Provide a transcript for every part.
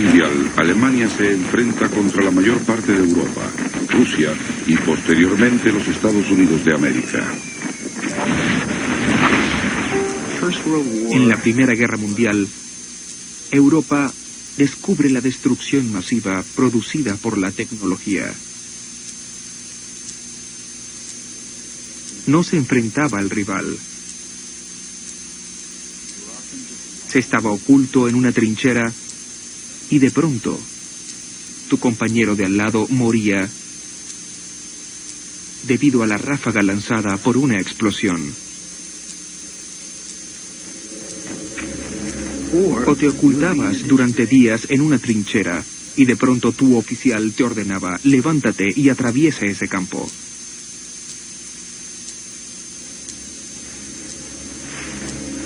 Mundial, Alemania se enfrenta contra la mayor parte de Europa, Rusia y posteriormente los Estados Unidos de América. En la Primera Guerra Mundial, Europa descubre la destrucción masiva producida por la tecnología. No se enfrentaba al rival. Se estaba oculto en una trinchera y de pronto tu compañero de al lado moría debido a la ráfaga lanzada por una explosión. O te ocultabas durante días en una trinchera y de pronto tu oficial te ordenaba: levántate y atraviesa ese campo.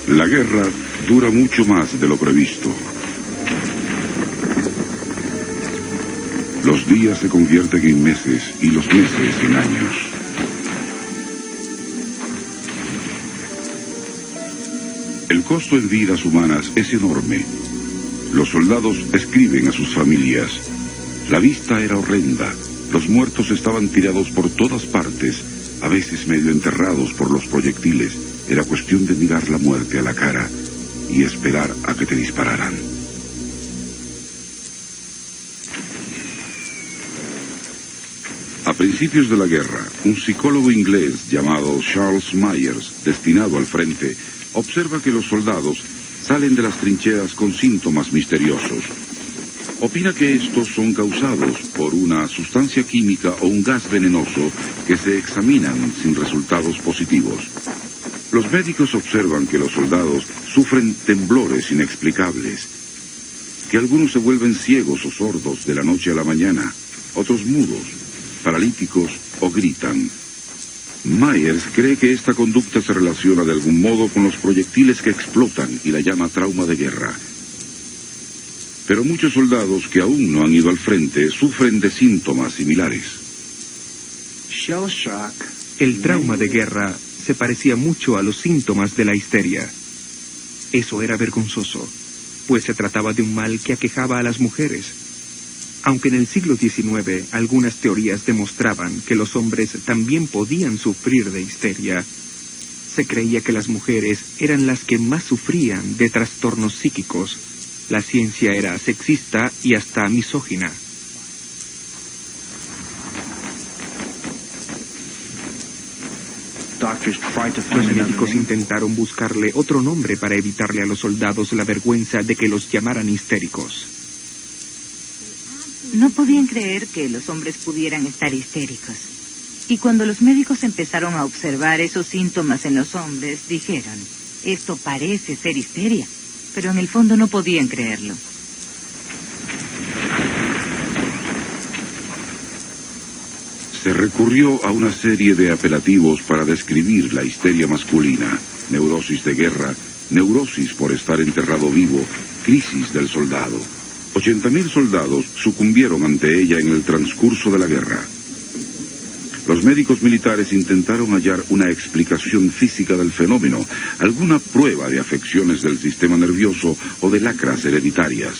La guerra dura mucho más de lo previsto. Los días se convierten en meses y los meses en años. El costo en vidas humanas es enorme. Los soldados escriben a sus familias. La vista era horrenda. Los muertos estaban tirados por todas partes, a veces medio enterrados por los proyectiles. Era cuestión de mirar la muerte a la cara y esperar a que te dispararan. A principios de la guerra, un psicólogo inglés llamado Charles Myers, destinado al frente, observa que los soldados salen de las trincheras con síntomas misteriosos. Opina que estos son causados por una sustancia química o un gas venenoso que se examinan sin resultados positivos. Los médicos observan que los soldados sufren temblores inexplicables, que algunos se vuelven ciegos o sordos de la noche a la mañana, otros mudos, paralíticos o gritan. Myers cree que esta conducta se relaciona de algún modo con los proyectiles que explotan y la llama trauma de guerra. Pero muchos soldados que aún no han ido al frente sufren de síntomas similares. El trauma de guerra se parecía mucho a los síntomas de la histeria. Eso era vergonzoso, pues se trataba de un mal que aquejaba a las mujeres. Aunque en el siglo XIX algunas teorías demostraban que los hombres también podían sufrir de histeria, se creía que las mujeres eran las que más sufrían de trastornos psíquicos. La ciencia era sexista y hasta misógina. Los médicos intentaron buscarle otro nombre para evitarle a los soldados la vergüenza de que los llamaran histéricos. No podían creer que los hombres pudieran estar histéricos. Y cuando los médicos empezaron a observar esos síntomas en los hombres, dijeron: esto parece ser histeria, pero en el fondo no podían creerlo. Se recurrió a una serie de apelativos para describir la histeria masculina: neurosis de guerra, neurosis por estar enterrado vivo, crisis del soldado. 80.000 soldados sucumbieron ante ella en el transcurso de la guerra. Los médicos militares intentaron hallar una explicación física del fenómeno, alguna prueba de afecciones del sistema nervioso o de lacras hereditarias.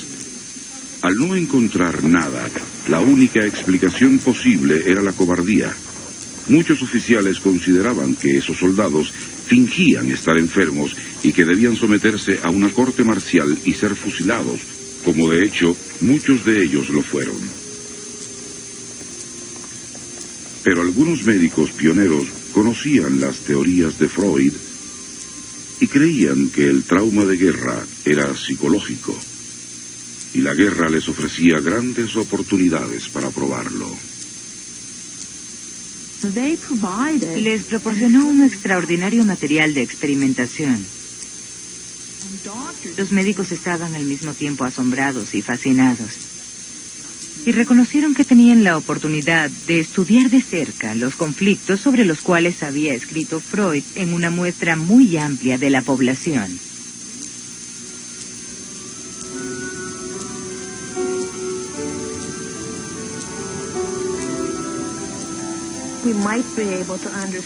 Al no encontrar nada, la única explicación posible era la cobardía. Muchos oficiales consideraban que esos soldados fingían estar enfermos y que debían someterse a una corte marcial y ser fusilados, como de hecho muchos de ellos lo fueron. Pero algunos médicos pioneros conocían las teorías de Freud y creían que el trauma de guerra era psicológico, y la guerra les ofrecía grandes oportunidades para probarlo. Les proporcionó un extraordinario material de experimentación. Los médicos estaban al mismo tiempo asombrados y fascinados. Y reconocieron que tenían la oportunidad de estudiar de cerca los conflictos sobre los cuales había escrito Freud en una muestra muy amplia de la población.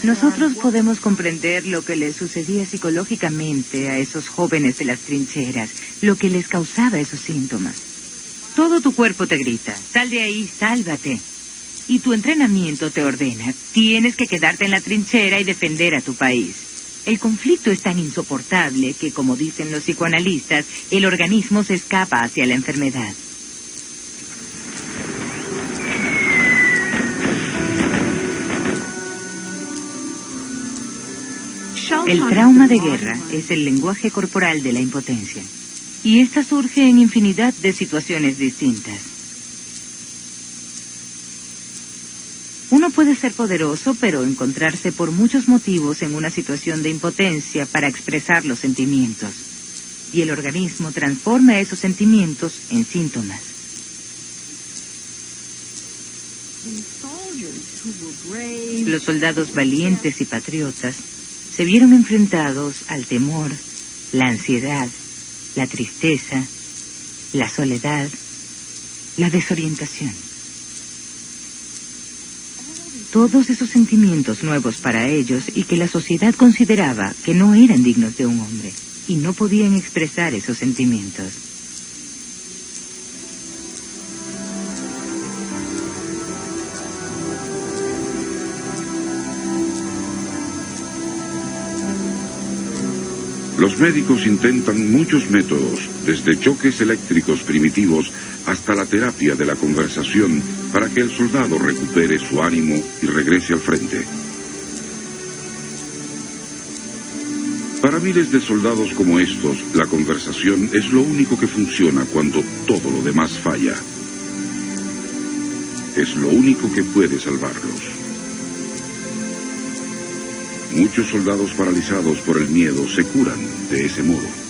Nosotros podemos comprender lo que les sucedía psicológicamente a esos jóvenes de las trincheras, lo que les causaba esos síntomas. Todo tu cuerpo te grita, sal de ahí, sálvate. Y tu entrenamiento te ordena, tienes que quedarte en la trinchera y defender a tu país. El conflicto es tan insoportable que, como dicen los psicoanalistas, el organismo se escapa hacia la enfermedad. El trauma de guerra es el lenguaje corporal de la impotencia. Y esta surge en infinidad de situaciones distintas. Uno puede ser poderoso, pero encontrarse por muchos motivos en una situación de impotencia para expresar los sentimientos. Y el organismo transforma esos sentimientos en síntomas. Los soldados valientes y patriotas se vieron enfrentados al temor, la ansiedad, la tristeza, la soledad, la desorientación. Todos esos sentimientos nuevos para ellos y que la sociedad consideraba que no eran dignos de un hombre y no podían expresar esos sentimientos. Los médicos intentan muchos métodos, desde choques eléctricos primitivos hasta la terapia de la conversación, para que el soldado recupere su ánimo y regrese al frente. Para miles de soldados como estos, la conversación es lo único que funciona cuando todo lo demás falla. Es lo único que puede salvarlos. Muchos soldados paralizados por el miedo se curan de ese modo.